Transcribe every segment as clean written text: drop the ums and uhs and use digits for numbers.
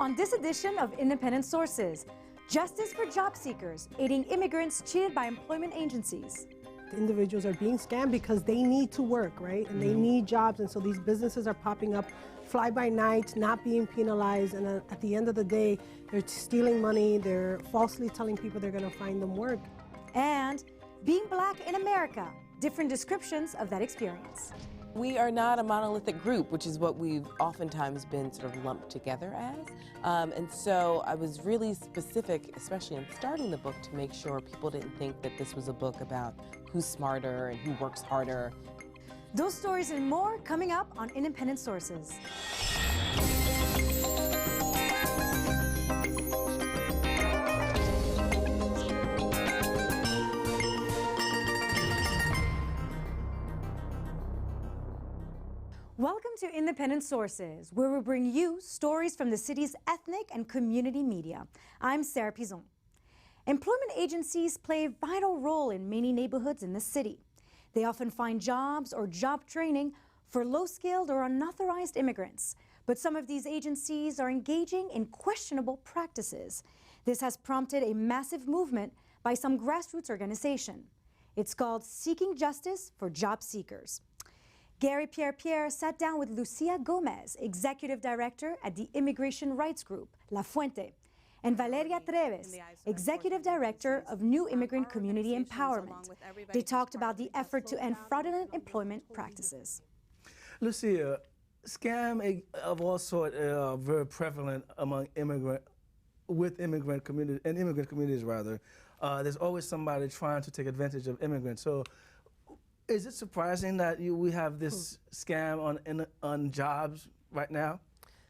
On this edition of Independent Sources, justice for job seekers, aiding immigrants cheated by employment agencies. The individuals are being scammed because they need to work, right? And they need jobs, and so these businesses are popping up fly by night, not being penalized, and at the end of the day, they're stealing money, they're falsely telling people they're gonna find them work. And being black in America, different descriptions of that experience. We are not a monolithic group, which is what we've oftentimes been sort of lumped together as. And so I was really specific, especially in starting the book, to make sure people didn't think that this was a book about who's smarter and who works harder. Those stories and more coming up on Independent Sources. Welcome to Independent Sources, where we bring you stories from the city's ethnic and community media. I'm Sarah Pizon. Employment agencies play a vital role in many neighborhoods in the city. They often find jobs or job training for low-skilled or unauthorized immigrants. But some of these agencies are engaging in questionable practices. This has prompted a massive movement by some grassroots organization. It's called Seeking Justice for Job Seekers. Pierre-Pierre sat down with Lucia Gomez, Executive Director at the immigration rights group, La Fuente, and Valeria Treves, Executive Director of New Immigrant Community Empowerment. They talked about the effort to end fraudulent employment practices. Lucia, scam of all sorts are very prevalent among immigrant communities rather. There's always somebody trying to take advantage of immigrants. So is it surprising that we have this scam on jobs right now?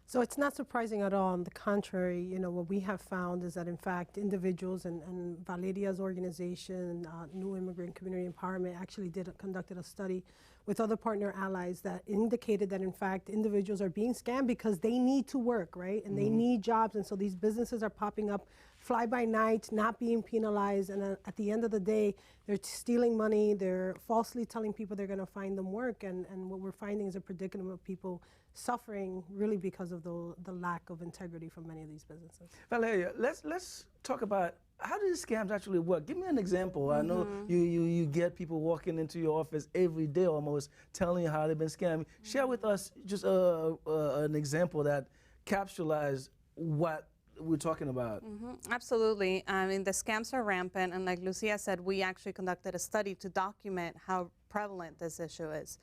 So it's not surprising at all. On the contrary, you know, what we have found is that in fact individuals and Valeria's organization, New Immigrant Community Empowerment, actually conducted a study with other partner allies that indicated that in fact individuals are being scammed because they need to work, right? And they need jobs, and so these businesses are popping up fly by night, not being penalized, and at the end of the day, they're stealing money, they're falsely telling people they're gonna find them work, and what we're finding is a predicament of people suffering really because of the lack of integrity from many of these businesses. Valeria, let's talk about how do these scams actually work? Give me an example. I know you get people walking into your office every day almost telling you how they've been scammed. Share with us just an example that capsulizes what we're talking about. Absolutely. I mean, the scams are rampant, and like Lucia said, we actually conducted a study to document how prevalent this issue is.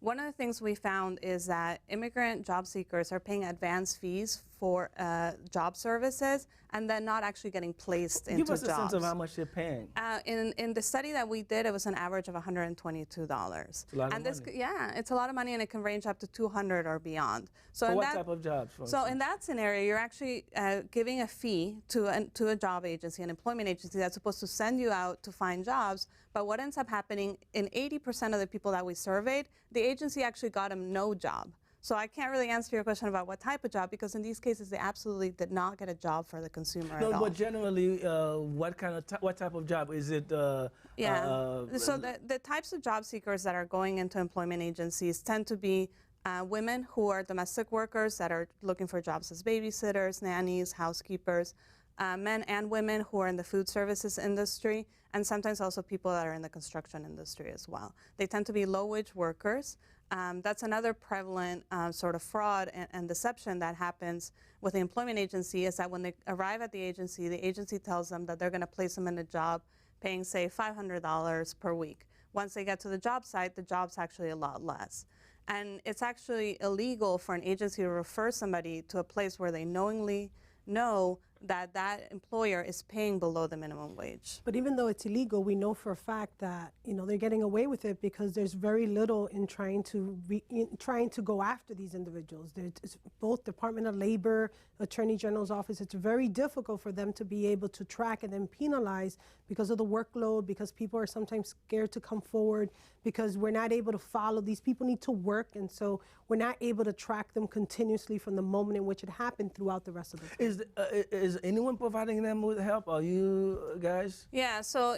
One of the things we found is that immigrant job seekers are paying advance fees for job services and then not actually getting placed into jobs. Give us a sense of how much they're paying. In the study that we did, it was an average of $122. It's a lot of money. Yeah, it's a lot of money, and it can range up to $200 or beyond. So for what type of jobs? So in that scenario, you're actually giving a fee to a job agency, an employment agency that's supposed to send you out to find jobs. But what ends up happening, in 80% of the people that we surveyed, the agency actually got them no job. So I can't really answer your question about what type of job, because in these cases they absolutely did not get a job for the consumer at all. But generally, what type of job is it? So the types of job seekers that are going into employment agencies tend to be women who are domestic workers that are looking for jobs as babysitters, nannies, housekeepers, men and women who are in the food services industry, and sometimes also people that are in the construction industry as well. They tend to be low-wage workers. That's another prevalent sort of fraud and deception that happens with the employment agency, is that when they arrive at the agency tells them that they're going to place them in a job paying, say, $500 per week. Once they get to the job site, the job's actually a lot less. And it's actually illegal for an agency to refer somebody to a place where they knowingly know that that employer is paying below the minimum wage. But even though it's illegal, we know for a fact that they're getting away with it because there's very little in trying to go after these individuals. There's both Department of Labor, Attorney General's office. It's very difficult for them to be able to track and then penalize because of the workload, because people are sometimes scared to come forward, because we're not able to follow. These people need to work, and so we're not able to track them continuously from the moment in which it happened throughout the rest of the time. Is anyone providing them with help? Are you guys? Yeah, so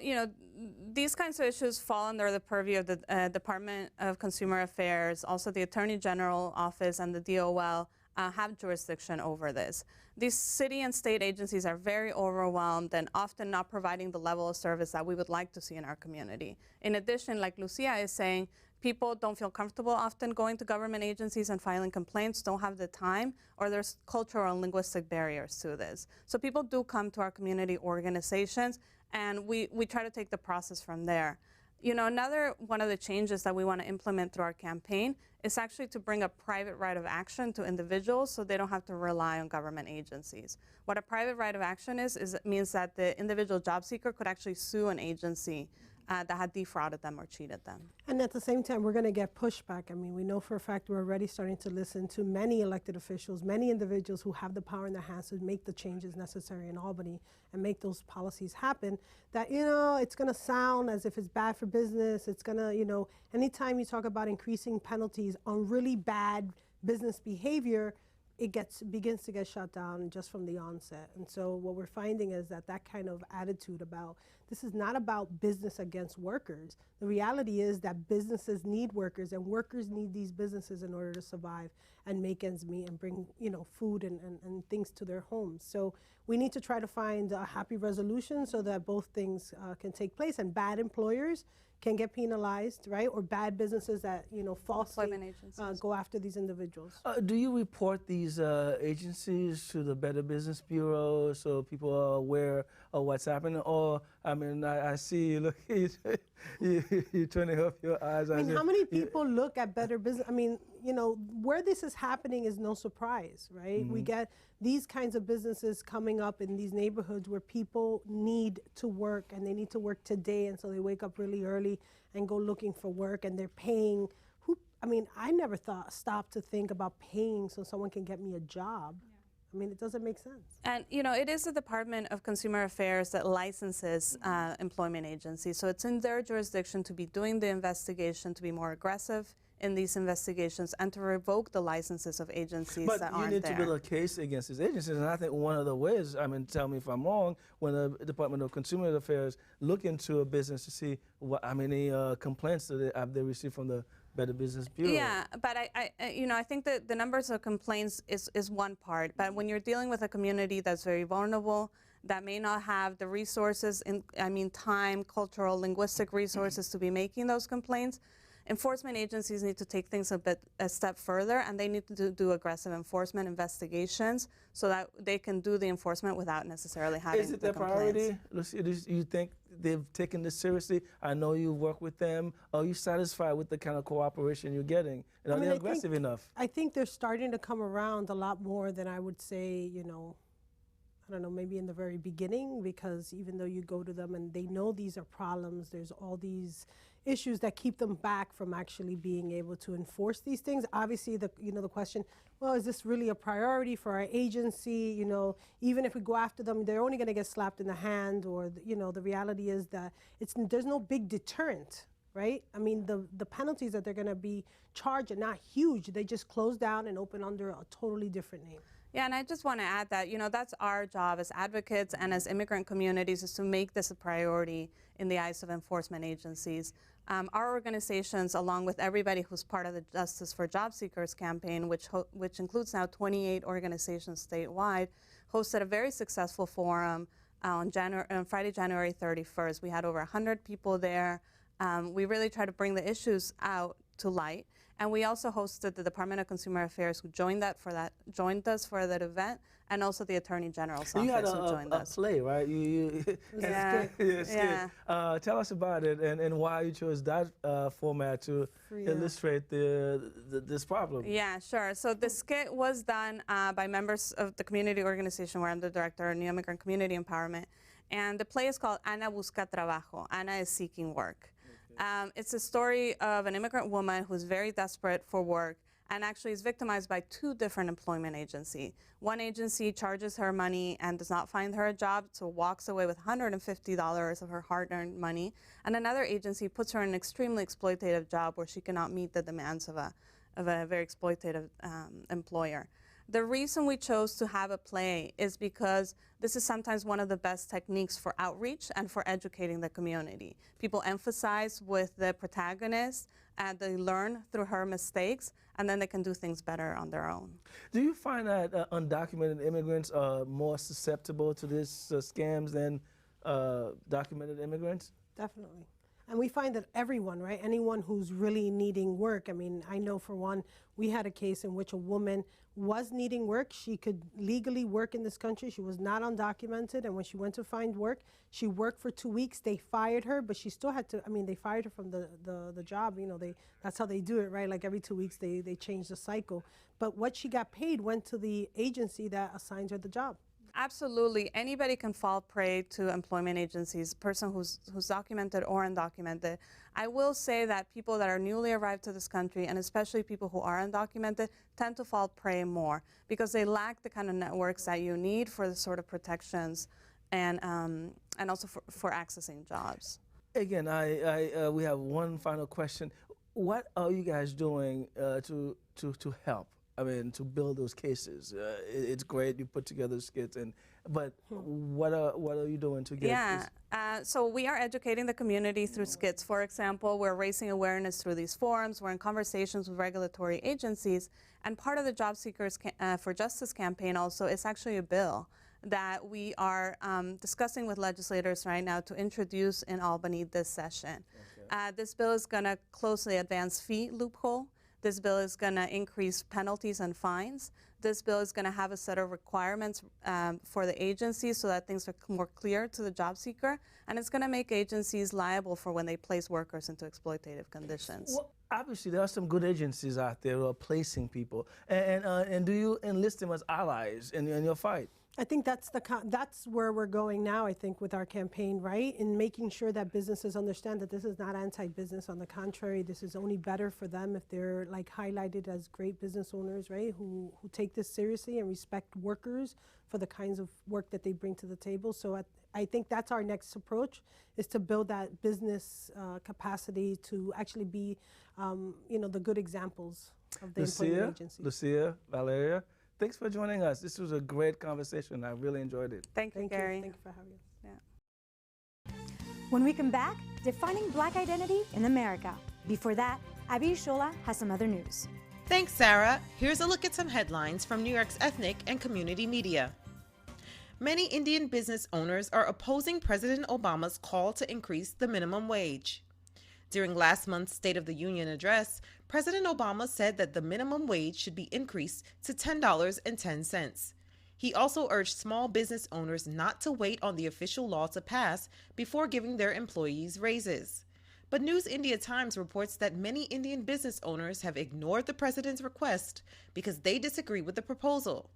these kinds of issues fall under the purview of the Department of Consumer Affairs, also the Attorney General office and the DOL. have jurisdiction over this. These city and state agencies are very overwhelmed and often not providing the level of service that we would like to see in our community. In addition, like Lucia is saying, people don't feel comfortable often going to government agencies and filing complaints, don't have the time, or there's cultural and linguistic barriers to this. So people do come to our community organizations, and we try to take the process from there. You know, another one of the changes that we want to implement through our campaign is actually to bring a private right of action to individuals so they don't have to rely on government agencies. What a private right of action is it means that the individual job seeker could actually sue an agency that had defrauded them or cheated them. And at the same time, we're going to get pushback. I mean, we know for a fact we're already starting to listen to many elected officials, many individuals who have the power in their hands to make the changes necessary in Albany and make those policies happen, that, you know, it's going to sound as if it's bad for business. It's going to, you know, anytime you talk about increasing penalties on really bad business behavior, it begins to get shut down just from the onset. And so what we're finding is that kind of attitude about this is not about business against workers. The reality is that businesses need workers, and workers need these businesses in order to survive and make ends meet and bring, you know, food and things to their homes. So we need to try to find a happy resolution so that both things can take place, and bad employers can get penalized, right? Or bad businesses that, you know, falsely go after these individuals. Do you report these agencies to the Better Business Bureau so people are aware of what's happening? Or, I mean, I see you look, you're turning up your eyes. I mean, how many people look at Better Business? I mean, you know, where this is happening is no surprise, right? Mm-hmm. We get these kinds of businesses coming up in these neighborhoods where people need to work, and they need to work today, and so they wake up really early and go looking for work, and they're paying. I mean, I never stopped to think about paying so someone can get me a job. I mean, it doesn't make sense. And, you know, it is the Department of Consumer Affairs that licenses employment agencies. So it's in their jurisdiction to be doing the investigation, to be more aggressive in these investigations, and to revoke the licenses of agencies that aren't there. But you need to build a case against these agencies. And I think one of the ways, I mean, tell me if I'm wrong, when the Department of Consumer Affairs look into a business to see how many complaints that they received from the Better Business Bureau. Yeah, but I think that the numbers of complaints is one part. But when you're dealing with a community that's very vulnerable, that may not have the resources, time, cultural, linguistic resources to be making those complaints, enforcement agencies need to take things a step further, and they need to do aggressive enforcement investigations so that they can do the enforcement without necessarily having Is it their priority? Lucia, do you think they've taken this seriously? I know you work with them. Are you satisfied with the kind of cooperation you're getting? And are they aggressive enough? I think they're starting to come around a lot more than I would say, you know, I don't know, maybe in the very beginning, because even though you go to them and they know these are problems, there's all these issues that keep them back from actually being able to enforce these things. Obviously, the question, well, is this really a priority for our agency? You know, even if we go after them, they're only going to get slapped in the hand, or, you know, the reality is that there's no big deterrent, right? I mean, the penalties that they're going to be charged are not huge. They just close down and open under a totally different name. Yeah, and I just want to add that, you know, that's our job as advocates and as immigrant communities, is to make this a priority in the eyes of enforcement agencies. Our organizations, along with everybody who's part of the Justice for Job Seekers campaign, which includes now 28 organizations statewide, hosted a very successful forum on Friday, January 31st. We had over 100 people there. We really try to bring the issues out to light. And we also hosted the Department of Consumer Affairs, who joined us for that event, and also the Attorney General's office, who joined us. You had a play, right? Yeah. Tell us about it and why you chose that format to illustrate this problem. Yeah, sure. So the skit was done by members of the community organization where I'm the director, New Immigrant Community Empowerment. And the play is called Ana Busca Trabajo. Ana is seeking work. It's a story of an immigrant woman who's very desperate for work and actually is victimized by two different employment agencies. One agency charges her money and does not find her a job, so walks away with $150 of her hard-earned money. And another agency puts her in an extremely exploitative job where she cannot meet the demands of a very exploitative employer. The reason we chose to have a play is because this is sometimes one of the best techniques for outreach and for educating the community. People emphasize with the protagonist and they learn through her mistakes, and then they can do things better on their own. Do you find that undocumented immigrants are more susceptible to these scams than documented immigrants? Definitely. And we find that everyone, right, anyone who's really needing work, I mean, I know for one, we had a case in which a woman was needing work. She could legally work in this country. She was not undocumented. And when she went to find work, she worked for 2 weeks. They fired her, but she still had to, I mean, they fired her from the job. You know, that's how they do it, right? Like every 2 weeks, they change the cycle. But what she got paid went to the agency that assigned her the job. Absolutely. Anybody can fall prey to employment agencies, person who's documented or undocumented. I will say that people that are newly arrived to this country, and especially people who are undocumented, tend to fall prey more because they lack the kind of networks that you need for the sort of protections and also for accessing jobs. Again, we have one final question. What are you guys doing to help? I mean, to build those cases. It's great you put together skits, but what are you doing to get? Yeah, so we are educating the community through skits. For example, we're raising awareness through these forums. We're in conversations with regulatory agencies, and part of the Job Seekers for Justice campaign also is actually a bill that we are discussing with legislators right now to introduce in Albany this session. Okay. This bill is going to close the advance fee loophole. This bill is going to increase penalties and fines. This bill is going to have a set of requirements for the agencies so that things are more clear to the job seeker. And it's going to make agencies liable for when they place workers into exploitative conditions. Well, obviously, there are some good agencies out there who are placing people. And do you enlist them as allies in your fight? I think that's where we're going now, I think, with our campaign, right? In making sure that businesses understand that this is not anti-business. On the contrary, this is only better for them if they're like highlighted as great business owners, right? Who take this seriously and respect workers for the kinds of work that they bring to the table. So I think that's our next approach, is to build that business capacity to actually be, the good examples of the employment agencies. Lucia, Valeria. Thanks for joining us. This was a great conversation. I really enjoyed it. Thank you, Gary. Thank you for having us. Yeah. When we come back, defining Black identity in America. Before that, Abby Shola has some other news. Thanks, Sarah. Here's a look at some headlines from New York's ethnic and community media. Many Indian business owners are opposing President Obama's call to increase the minimum wage. During last month's State of the Union address, President Obama said that the minimum wage should be increased to $10.10. He also urged small business owners not to wait on the official law to pass before giving their employees raises. But News India Times reports that many Indian business owners have ignored the president's request because they disagree with the proposal.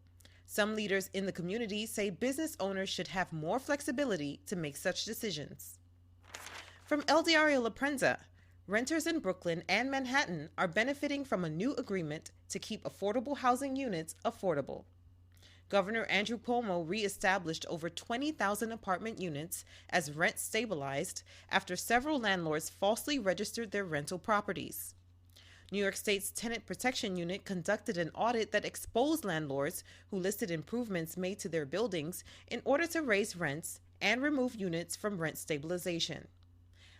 Some leaders in the community say business owners should have more flexibility to make such decisions. From El Diario La Prensa, renters in Brooklyn and Manhattan are benefiting from a new agreement to keep affordable housing units affordable. Governor Andrew Cuomo reestablished over 20,000 apartment units as rent stabilized after several landlords falsely registered their rental properties. New York State's Tenant Protection Unit conducted an audit that exposed landlords who listed improvements made to their buildings in order to raise rents and remove units from rent stabilization.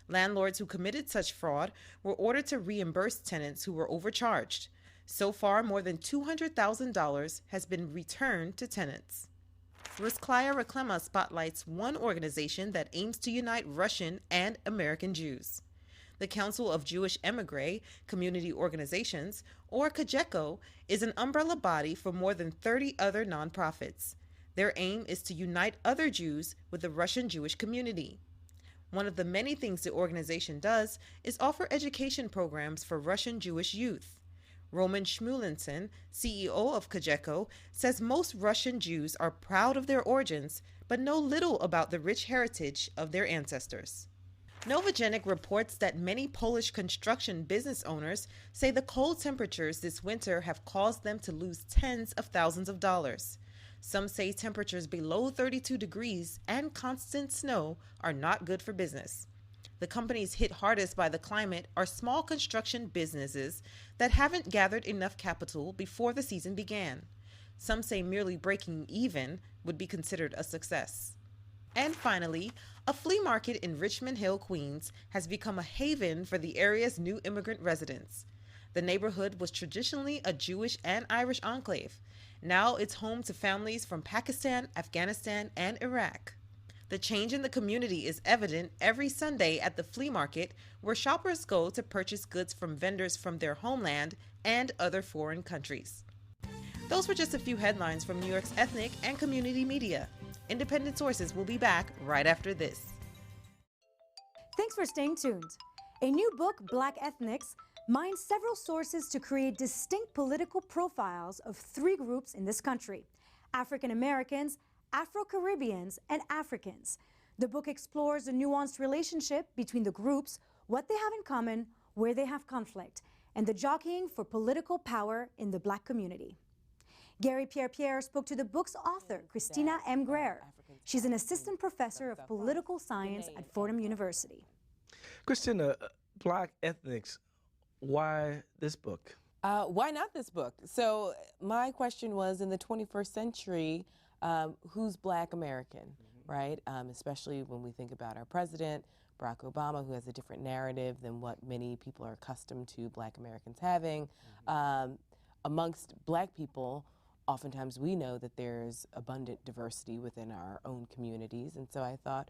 Landlords who committed such fraud were ordered to reimburse tenants who were overcharged. So far, more than $200,000 has been returned to tenants. Rusklaya Reklama spotlights one organization that aims to unite Russian and American Jews. The Council of Jewish Emigre Community Organizations, or CUNY, is an umbrella body for more than 30 other nonprofits. Their aim is to unite other Jews with the Russian Jewish community. One of the many things the organization does is offer education programs for Russian Jewish youth. Roman Shmulinson, CEO of CUNY, says most Russian Jews are proud of their origins, but know little about the rich heritage of their ancestors. Novogenic reports that many Polish construction business owners say the cold temperatures this winter have caused them to lose tens of thousands of dollars. Some say temperatures below 32 degrees and constant snow are not good for business. The companies hit hardest by the climate are small construction businesses that haven't gathered enough capital before the season began. Some say merely breaking even would be considered a success. And finally, a flea market in Richmond Hill, Queens, has become a haven for the area's new immigrant residents. The neighborhood was traditionally a Jewish and Irish enclave. Now it's home to families from Pakistan, Afghanistan, and Iraq. The change in the community is evident every Sunday at the flea market, where shoppers go to purchase goods from vendors from their homeland and other foreign countries. Those were just a few headlines from New York's ethnic and community media. Independent Sources will be back right after this. Thanks for staying tuned. A new book, Black Ethnics, mines several sources to create distinct political profiles of three groups in this country: African Americans, Afro-Caribbeans, and Africans. The book explores the nuanced relationship between the groups, what they have in common, where they have conflict, and the jockeying for political power in the Black community. Gary Pierre-Pierre spoke to the book's author, Christina M. Greer. She's an assistant professor of political science at Fordham University. Christina, Black Ethnics, why this book? Why not this book? So my question was, in the 21st century, who's Black American, right? Especially when we think about our president, Barack Obama, who has a different narrative than what many people are accustomed to Black Americans having. Amongst Black people, oftentimes we know that there's abundant diversity within our own communities, and so I thought,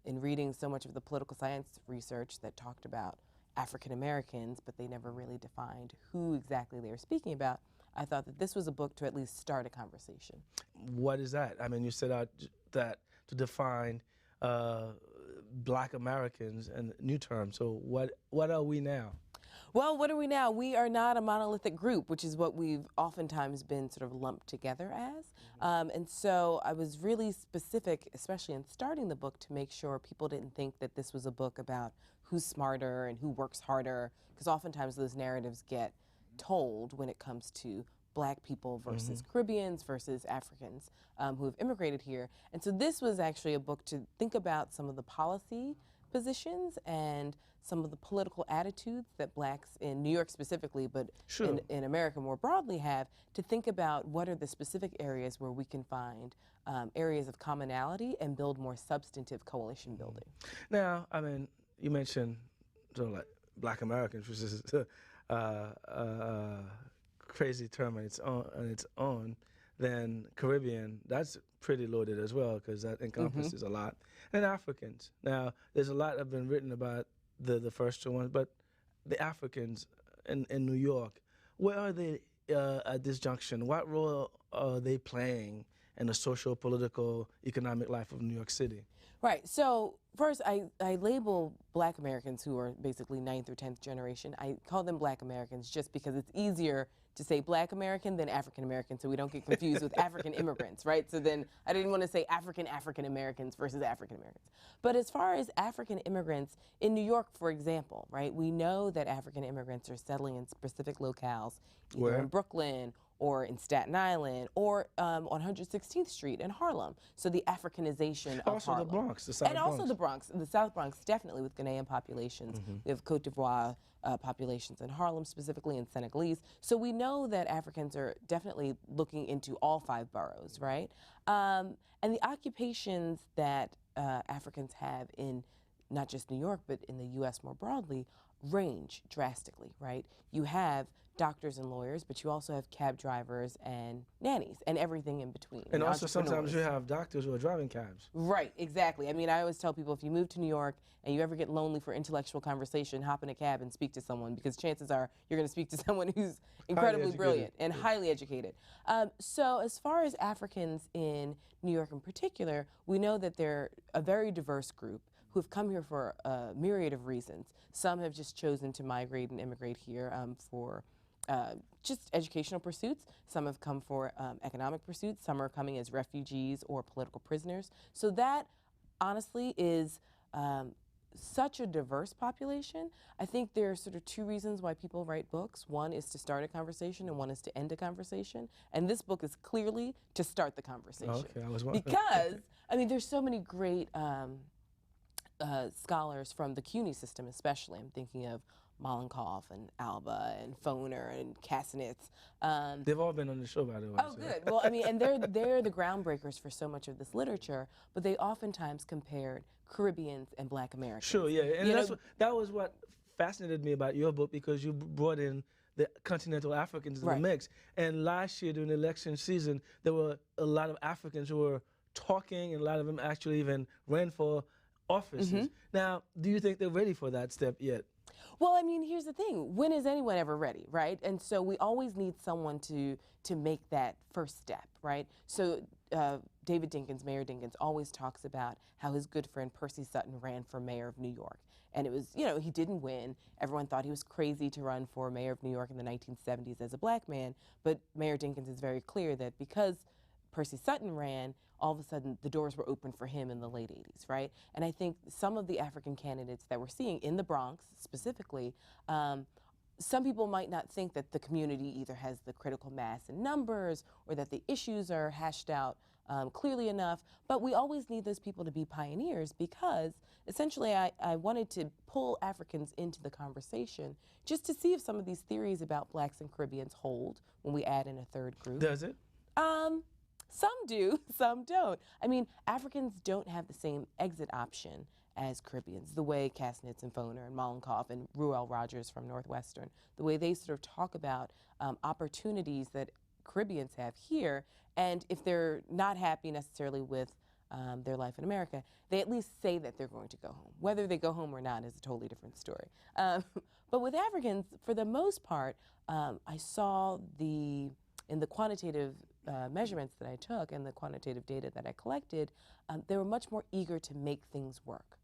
in reading so much of the political science research that talked about African Americans, but they never really defined who exactly they were speaking about, I thought that this was a book to at least start a conversation. What is that? I mean, you set out that to define Black Americans in new terms. So what are we now? Well, what are we now? We are not a monolithic group, which is what we've oftentimes been sort of lumped together as. And so I was really specific, especially in starting the book, to make sure people didn't think that this was a book about who's smarter and who works harder, because oftentimes those narratives get told when it comes to Black people versus Caribbeans versus Africans who have immigrated here. And so this was actually a book to think about some of the policy positions and some of the political attitudes that Blacks in New York specifically, but in America more broadly, have, to think about what are the specific areas where we can find areas of commonality and build more substantive coalition building. Now, I mean, you mentioned sort of like Black Americans, which is crazy term on its own. Then Caribbean, that's pretty loaded as well, because that encompasses a lot. And Africans. Now, there's a lot that have been written about the first two ones, but the Africans in New York, where are they at this junction? What role are they playing in the social, political, economic life of New York City? Right. So first, I label Black Americans, who are basically 9th or 10th generation, I call them Black Americans just because it's easier to say Black American than African American, so we don't get confused with African immigrants, right? So then I didn't want to say African Americans versus African Americans. But as far as African immigrants in New York, for example, right, we know that African immigrants are settling in specific locales, either in Brooklyn or in Staten Island, or on 116th Street in Harlem. So the Africanization of also Harlem. The Bronx, the South and Bronx. Also the Bronx, the South Bronx, definitely, with Ghanaian populations. We have Cote d'Ivoire populations in Harlem, specifically in Senegalese. So we know that Africans are definitely looking into all 5 boroughs, right? And the occupations that Africans have in not just New York, but in the U.S. more broadly, range drastically, right? You have doctors and lawyers, but you also have cab drivers and nannies and everything in between. And also sometimes you have doctors who are driving cabs. Right, exactly. I mean, I always tell people, if you move to New York and you ever get lonely for intellectual conversation, hop in a cab and speak to someone, because chances are you're going to speak to someone who's incredibly brilliant and highly educated. So as far as Africans in New York in particular, we know that they're a very diverse group who have come here for a myriad of reasons. Some have just chosen to migrate and immigrate here for just educational pursuits. Some have come for economic pursuits. Some are coming as refugees or political prisoners. So that, honestly, is such a diverse population. I think there are sort of 2 reasons why people write books. One is to start a conversation, and one is to end a conversation. And this book is clearly to start the conversation. Okay, I was wondering. Because, I mean, there's so many great scholars from the CUNY system, especially. I'm thinking of Mollenkopf and Alba and Foner and Kasnitz. They've all been on the show, by the way. Oh, good. Well, I mean, and they're the groundbreakers for so much of this literature, but they oftentimes compared Caribbeans and Black Americans. Sure, yeah, and that was what fascinated me about your book, because you brought in the continental Africans in the mix. And last year during the election season, there were a lot of Africans who were talking, and a lot of them actually even ran for offices. Now, do you think they're ready for that step yet? Well, I mean, here's the thing. When is anyone ever ready, right? And so we always need someone to make that first step, right? So David Dinkins, Mayor Dinkins, always talks about how his good friend Percy Sutton ran for mayor of New York. And it was, you know, he didn't win. Everyone thought he was crazy to run for mayor of New York in the 1970s as a Black man. But Mayor Dinkins is very clear that because Percy Sutton ran, all of a sudden the doors were open for him in the late 80s, right? And I think some of the African candidates that we're seeing in the Bronx specifically, some people might not think that the community either has the critical mass in numbers or that the issues are hashed out clearly enough, but we always need those people to be pioneers, because essentially I wanted to pull Africans into the conversation just to see if some of these theories about Blacks and Caribbeans hold when we add in a third group. Does it? Some do, some don't. I mean, Africans don't have the same exit option as Caribbeans, the way Kasnitz and Foner and Mollenkopf and Ruel Rogers from Northwestern, the way they sort of talk about opportunities that Caribbeans have here, and if they're not happy necessarily with their life in America, they at least say that they're going to go home. Whether they go home or not is a totally different story. But with Africans, for the most part, I saw in the quantitative measurements that I took and the quantitative data that I collected, they were much more eager to make things work.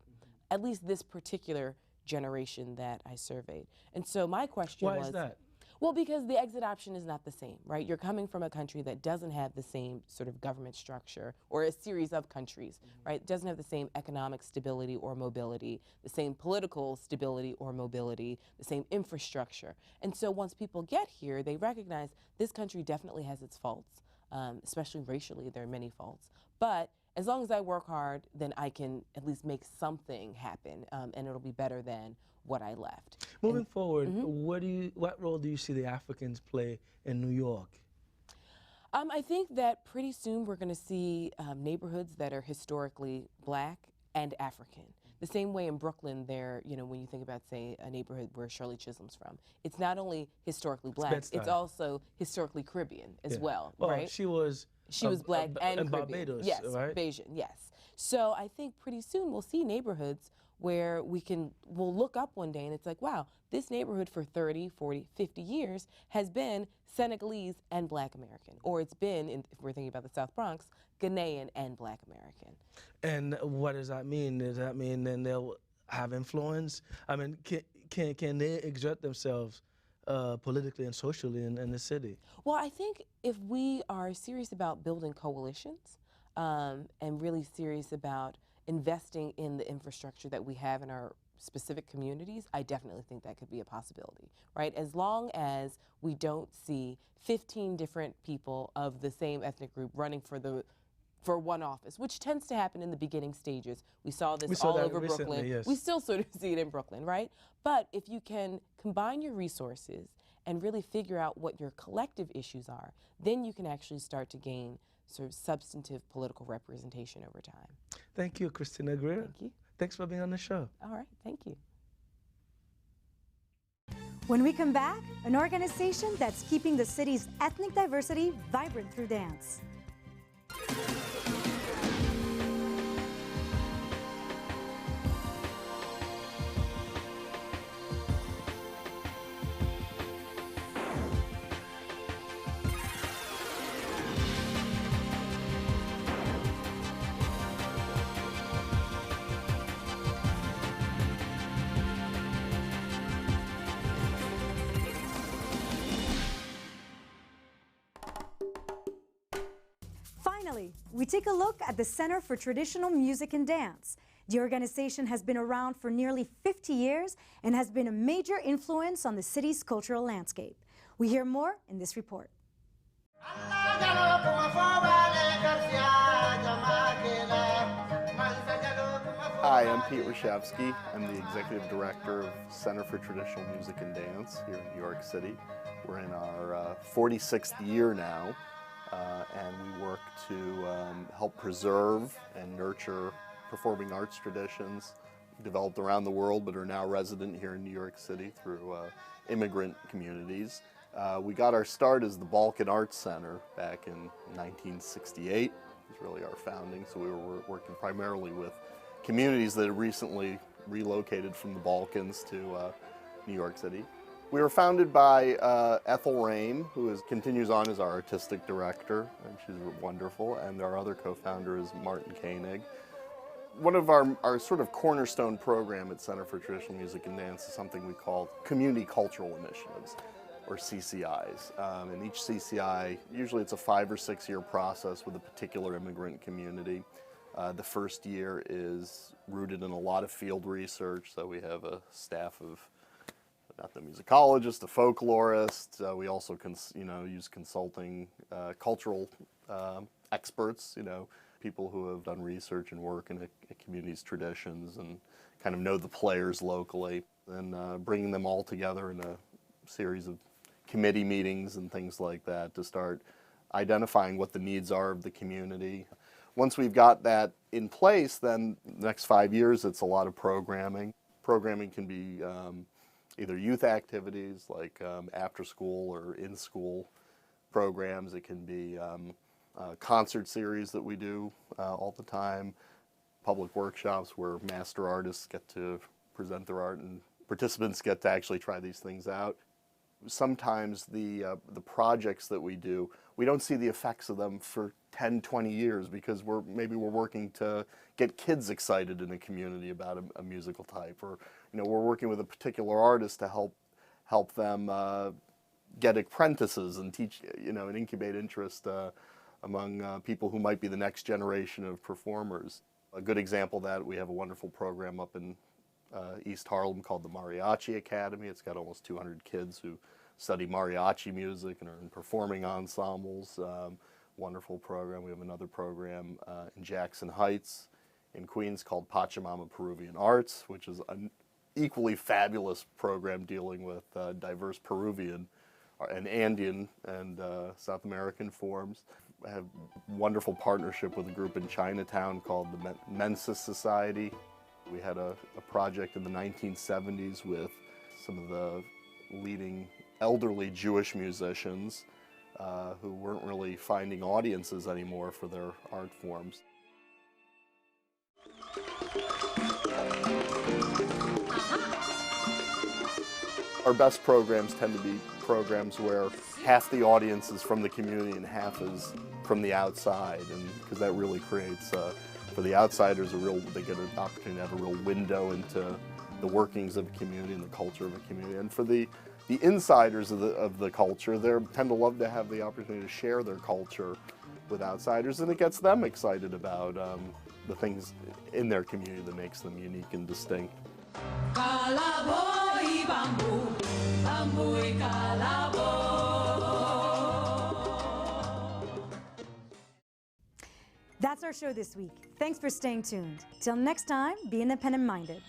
At least this particular generation that I surveyed. And so my question was— Why is that? Well, because the exit option is not the same, right? You're coming from a country that doesn't have the same sort of government structure, or a series of countries, right? It doesn't have the same economic stability or mobility, the same political stability or mobility, the same infrastructure. And so once people get here, they recognize this country definitely has its faults, especially racially, there are many faults. But as long as I work hard, then I can at least make something happen, and it'll be better than what I left. Moving forward, what role do you see the Africans play in New York? I think that pretty soon we're going to see neighborhoods that are historically Black and African. The same way in Brooklyn, there, you know, when you think about, say, a neighborhood where Shirley Chisholm's from, it's not only historically Black, it's also historically Caribbean as well, right? She was Black and Caribbean. Barbados, yes, right? Bajan, yes. So I think pretty soon we'll see neighborhoods where we'll look up one day and it's like, wow, this neighborhood for 30, 40, 50 years has been Senegalese and Black American. Or it's been, if we're thinking about the South Bronx, Ghanaian and Black American. And what does that mean? Does that mean then they'll have influence? I mean, can they exert themselves politically and socially in the city? Well, I think if we are serious about building coalitions and really serious about investing in the infrastructure that we have in our specific communities, I definitely think that could be a possibility, right? As long as we don't see 15 different people of the same ethnic group running for one office, which tends to happen in the beginning stages. We saw this all over recently, Brooklyn. yes. We still sort of see it in Brooklyn, right? But if you can combine your resources and really figure out what your collective issues are, then you can actually start to gain sort of substantive political representation over time. Thank you, Christina Greer. Thank you. Thanks for being on the show. All right, thank you. When we come back, an organization that's keeping the city's ethnic diversity vibrant through dance. Finally, we take a look at the Center for Traditional Music and Dance. The organization has been around for nearly 50 years and has been a major influence on the city's cultural landscape. We hear more in this report. Hi, I'm Pete Rashevsky. I'm the Executive Director of Center for Traditional Music and Dance here in New York City. We're in our 46th year now, and we work to help preserve and nurture performing arts traditions developed around the world but are now resident here in New York City through immigrant communities. We got our start as the Balkan Arts Center back in 1968. It was really our founding, so we were working primarily with communities that had recently relocated from the Balkans to New York City. We were founded by Ethel Rame, who continues on as our artistic director, and she's wonderful, and our other co-founder is Martin Koenig. One of our sort of cornerstone program at Center for Traditional Music and Dance is something we call Community Cultural Initiatives, or CCIs. And each CCI, usually it's a 5 or 6 year process with a particular immigrant community. The first year is rooted in a lot of field research, so we have a staff of ethnomusicologists, a folklorist. We also use consulting cultural experts, people who have done research and work in a community's traditions and kind of know the players locally, and bringing them all together in a series of committee meetings and things like that to start identifying what the needs are of the community. Once we've got that in place, then the next 5 years it's a lot of programming. Programming can be either youth activities like after school or in school programs. It can be concert series that we do all the time, public workshops where master artists get to present their art and participants get to actually try these things out. Sometimes the projects that we do, we don't see the effects of them for 10, 20 years because we're working to get kids excited in a community about a musical type, or we're working with a particular artist to help them get apprentices and teach, and incubate interest among people who might be the next generation of performers. A good example of that, we have a wonderful program up in East Harlem called the Mariachi Academy. It's got almost 200 kids who study mariachi music and are in performing ensembles. Wonderful program. We have another program in Jackson Heights in Queens called Pachamama Peruvian Arts, which is an equally fabulous program dealing with diverse Peruvian and Andean and South American forms. I have a wonderful partnership with a group in Chinatown called the Mensa Society. We had a project in the 1970s with some of the leading elderly Jewish musicians who weren't really finding audiences anymore for their art forms. Our best programs tend to be programs where half the audience is from the community and half is from the outside, and because that really creates, for the outsiders, they get an opportunity to have a real window into the workings of a community and the culture of a community. And for the insiders of the culture, they tend to love to have the opportunity to share their culture with outsiders, and it gets them excited about the things in their community that makes them unique and distinct. That's our show this week. Thanks for staying tuned. Till next time, be independent-minded.